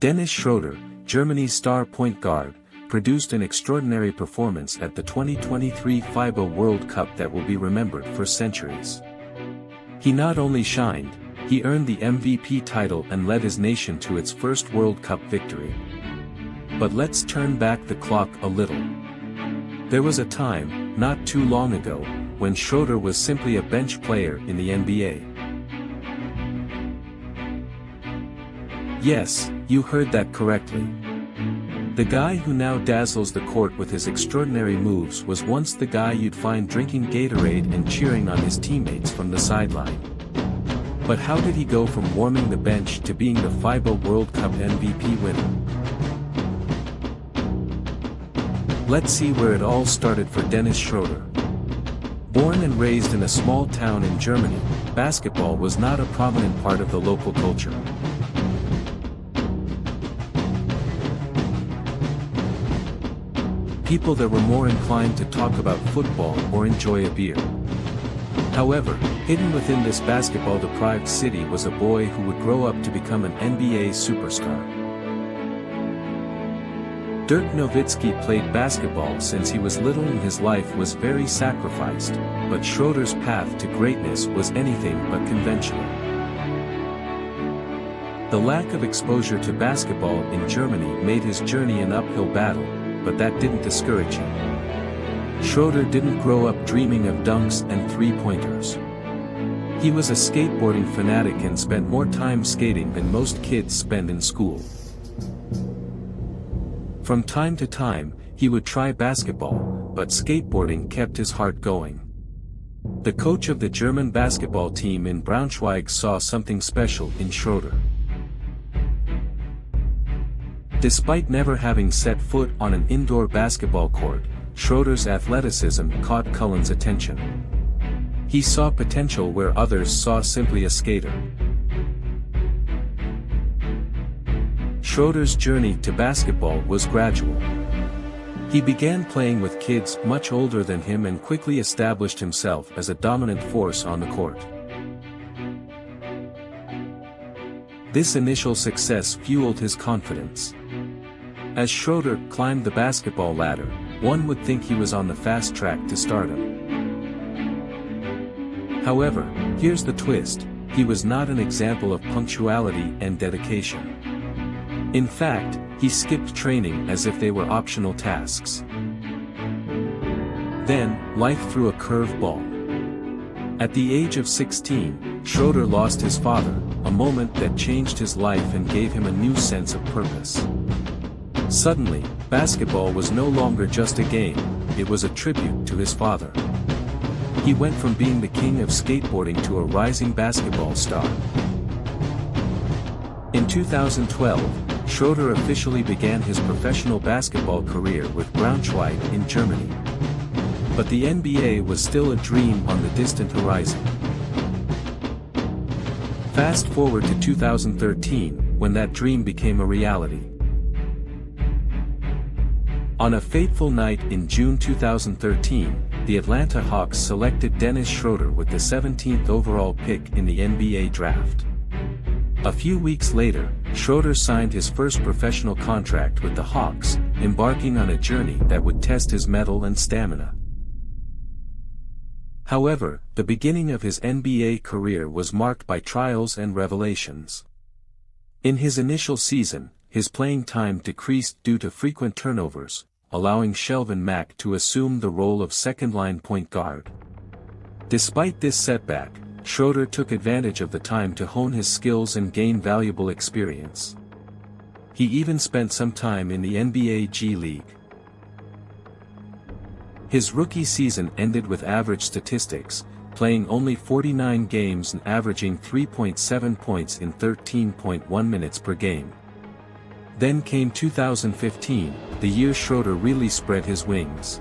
Dennis Schroder, Germany's star point guard, produced an extraordinary performance at the 2023 FIBA World Cup that will be remembered for centuries. He not only shined, he earned the MVP title and led his nation to its first World Cup victory. But let's turn back the clock a little. There was a time, not too long ago, when Schroder was simply a bench player in the NBA. Yes, you heard that correctly. The guy who now dazzles the court with his extraordinary moves was once the guy you'd find drinking Gatorade and cheering on his teammates from the sideline. But how did he go from warming the bench to being the FIBA World Cup MVP winner? Let's see where it all started for Dennis Schroder. Born and raised in a small town in Germany, basketball was not a prominent part of the local culture. People there were more inclined to talk about football or enjoy a beer. However, hidden within this basketball-deprived city was a boy who would grow up to become an NBA superstar. Dirk Nowitzki played basketball since he was little and his life was very sacrificed, but Schroder's path to greatness was anything but conventional. The lack of exposure to basketball in Germany made his journey an uphill battle, but that didn't discourage him. Schroder didn't grow up dreaming of dunks and three-pointers. He was a skateboarding fanatic and spent more time skating than most kids spend in school. From time to time, he would try basketball, but skateboarding kept his heart going. The coach of the German basketball team in Braunschweig saw something special in Schroder. Despite never having set foot on an indoor basketball court, Schroder's athleticism caught Cullen's attention. He saw potential where others saw simply a skater. Schroder's journey to basketball was gradual. He began playing with kids much older than him and quickly established himself as a dominant force on the court. This initial success fueled his confidence. As Schroder climbed the basketball ladder, one would think he was on the fast track to stardom. However, here's the twist: he was not an example of punctuality and dedication. In fact, he skipped training as if they were optional tasks. Then, life threw a curve-ball. At the age of 16, Schroder lost his father, a moment that changed his life and gave him a new sense of purpose. Suddenly, basketball was no longer just a game, it was a tribute to his father. He went from being the king of skateboarding to a rising basketball star. In 2012, Schroder officially began his professional basketball career with Braunschweig in Germany. But the NBA was still a dream on the distant horizon. Fast forward to 2013, when that dream became a reality. On a fateful night in June 2013, the Atlanta Hawks selected Dennis Schroder with the 17th overall pick in the NBA draft. A few weeks later, Schroder signed his first professional contract with the Hawks, embarking on a journey that would test his mettle and stamina. However, the beginning of his NBA career was marked by trials and revelations. In his initial season, his playing time decreased due to frequent turnovers, allowing Shelvin Mack to assume the role of second-line point guard. Despite this setback, Schroder took advantage of the time to hone his skills and gain valuable experience. He even spent some time in the NBA G League. His rookie season ended with average statistics, playing only 49 games and averaging 3.7 points in 13.1 minutes per game. Then came 2015, the year Schroder really spread his wings.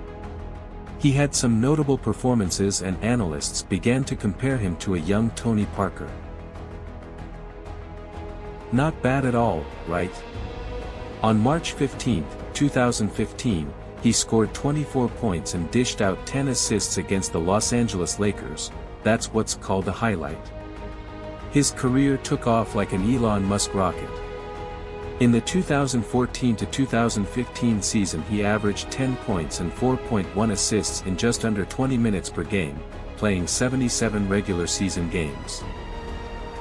He had some notable performances and analysts began to compare him to a young Tony Parker. Not bad at all, right? On March 15, 2015, he scored 24 points and dished out 10 assists against the Los Angeles Lakers. That's what's called a highlight. His career took off like an Elon Musk rocket. In the 2014 to 2015 season he averaged 10 points and 4.1 assists in just under 20 minutes per game, playing 77 regular season games.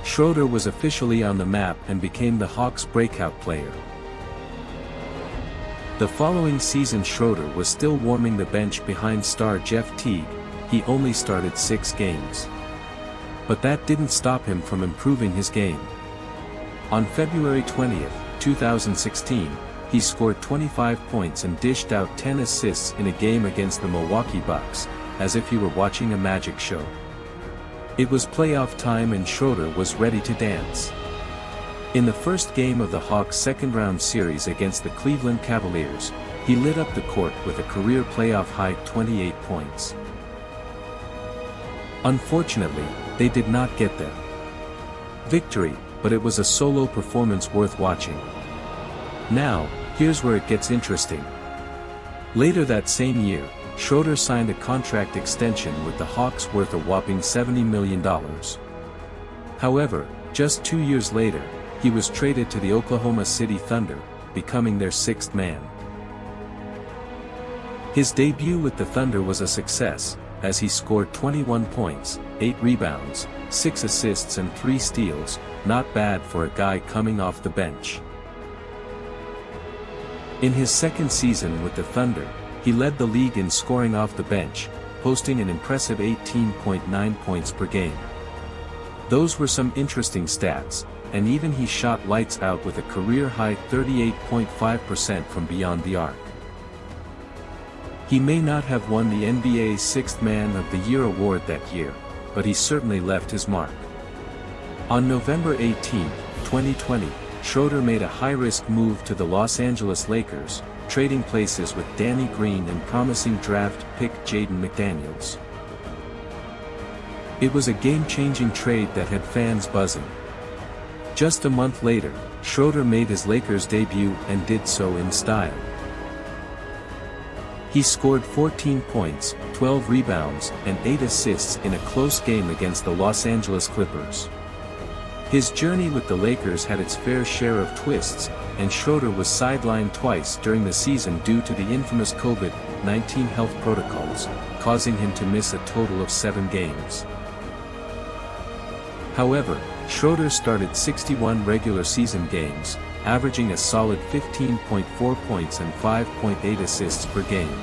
Schroder was officially on the map and became the Hawks' breakout player. The following season Schroder was still warming the bench behind star Jeff Teague. He only started 6 games. But that didn't stop him from improving his game. On February 20, 2016, he scored 25 points and dished out 10 assists in a game against the Milwaukee Bucks, as if he were watching a magic show. It was playoff time and Schroder was ready to dance. In the first game of the Hawks' second-round series against the Cleveland Cavaliers, he lit up the court with a career playoff-high 28 points. Unfortunately, they did not get their victory, but it was a solo performance worth watching. Now, here's where it gets interesting. Later that same year, Schroder signed a contract extension with the Hawks worth a whopping $70 million. However, just 2 years later, he was traded to the Oklahoma City Thunder, becoming their 6th man. His debut with the Thunder was a success, as he scored 21 points, 8 rebounds, 6 assists and 3 steals, not bad for a guy coming off the bench. In his second season with the Thunder, he led the league in scoring off the bench, posting an impressive 18.9 points per game. Those were some interesting stats, and even he shot lights out with a career-high 38.5% from beyond the arc. He may not have won the NBA's 6th Man of the Year award that year, but he certainly left his mark. On November 18, 2020, Schroder made a high-risk move to the Los Angeles Lakers, trading places with Danny Green and promising draft pick Jaden McDaniels. It was a game-changing trade that had fans buzzing. Just a month later, Schroder made his Lakers debut and did so in style. He scored 14 points, 12 rebounds, and 8 assists in a close game against the Los Angeles Clippers. His journey with the Lakers had its fair share of twists, and Schroder was sidelined twice during the season due to the infamous COVID-19 health protocols, causing him to miss a total of 7 games. However, Schroder started 61 regular season games, averaging a solid 15.4 points and 5.8 assists per game.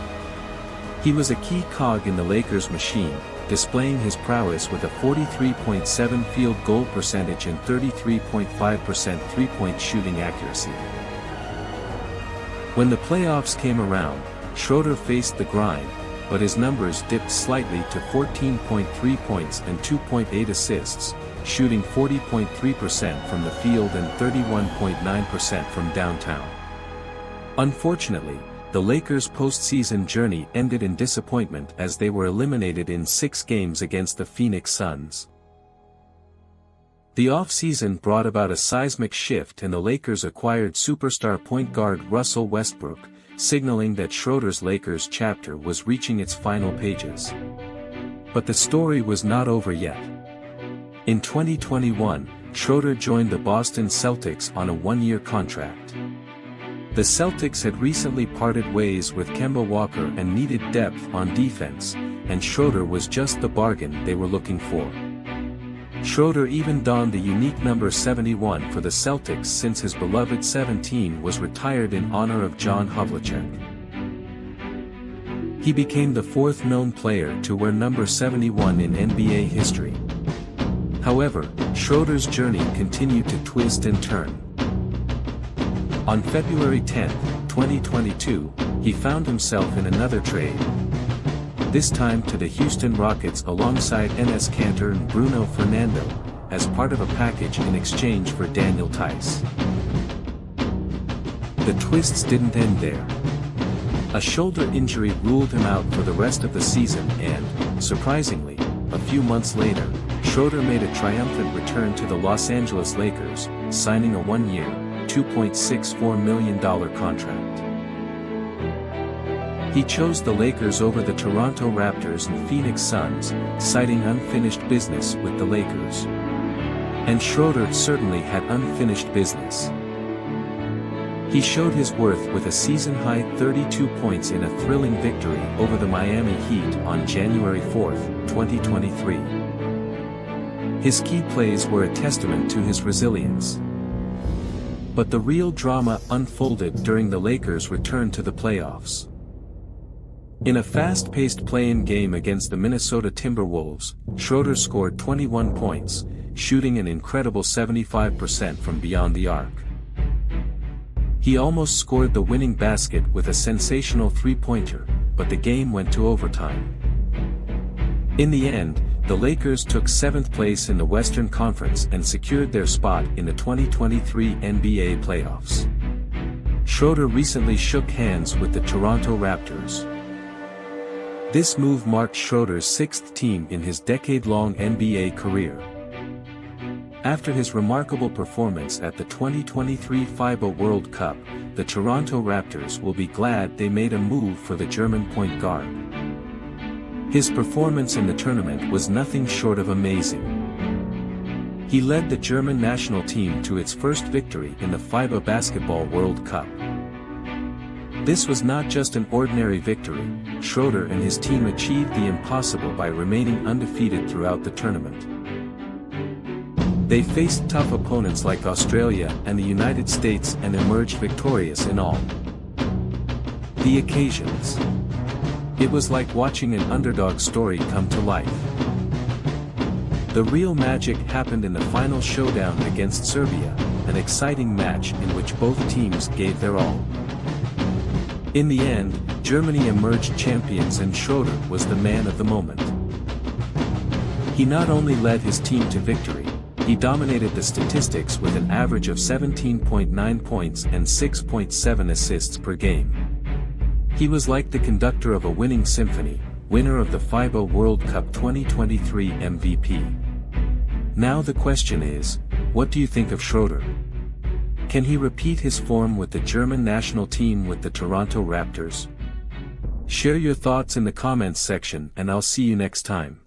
He was a key cog in the Lakers' machine, displaying his prowess with a 43.7 field goal percentage and 33.5% three-point shooting accuracy. When the playoffs came around, Schroder faced the grind, but his numbers dipped slightly to 14.3 points and 2.8 assists, shooting 40.3% from the field and 31.9% from downtown. Unfortunately, the Lakers' postseason journey ended in disappointment as they were eliminated in 6 games against the Phoenix Suns. The offseason brought about a seismic shift and the Lakers acquired superstar point guard Russell Westbrook, signaling that Schroder's Lakers chapter was reaching its final pages. But the story was not over yet. In 2021, Schroder joined the Boston Celtics on a 1-year contract. The Celtics had recently parted ways with Kemba Walker and needed depth on defense, and Schroder was just the bargain they were looking for. Schroder even donned the unique number 71 for the Celtics since his beloved 17 was retired in honor of John Havlicek. He became the 4th known player to wear number 71 in NBA history. However, Schroder's journey continued to twist and turn. On February 10, 2022, he found himself in another trade. This time to the Houston Rockets alongside Enes Kanter and Bruno Fernando, as part of a package in exchange for Daniel Tice. The twists didn't end there. A shoulder injury ruled him out for the rest of the season and, surprisingly, a few months later, Schroder made a triumphant return to the Los Angeles Lakers, signing a 1-year, $2.64 million contract. He chose the Lakers over the Toronto Raptors and Phoenix Suns, citing unfinished business with the Lakers. And Schroder certainly had unfinished business. He showed his worth with a season-high 32 points in a thrilling victory over the Miami Heat on January 4, 2023. His key plays were a testament to his resilience. But the real drama unfolded during the Lakers' return to the playoffs. In a fast-paced play-in game against the Minnesota Timberwolves, Schroder scored 21 points, shooting an incredible 75% from beyond the arc. He almost scored the winning basket with a sensational three-pointer, but the game went to overtime. In the end, the Lakers took 7th place in the Western Conference and secured their spot in the 2023 NBA playoffs. Schroder recently shook hands with the Toronto Raptors. This move marked Schroder's 6th team in his decade-long NBA career. After his remarkable performance at the 2023 FIBA World Cup, the Toronto Raptors will be glad they made a move for the German point guard. His performance in the tournament was nothing short of amazing. He led the German national team to its first victory in the FIBA Basketball World Cup. This was not just an ordinary victory. Schroder and his team achieved the impossible by remaining undefeated throughout the tournament. They faced tough opponents like Australia and the United States and emerged victorious in all the occasions. It was like watching an underdog story come to life. The real magic happened in the final showdown against Serbia, an exciting match in which both teams gave their all. In the end, Germany emerged champions and Schroder was the man of the moment. He not only led his team to victory, he dominated the statistics with an average of 17.9 points and 6.7 assists per game. He was like the conductor of a winning symphony, winner of the FIBA World Cup 2023 MVP. Now the question is, what do you think of Schroder? Can he repeat his form with the German national team with the Toronto Raptors? Share your thoughts in the comments section and I'll see you next time.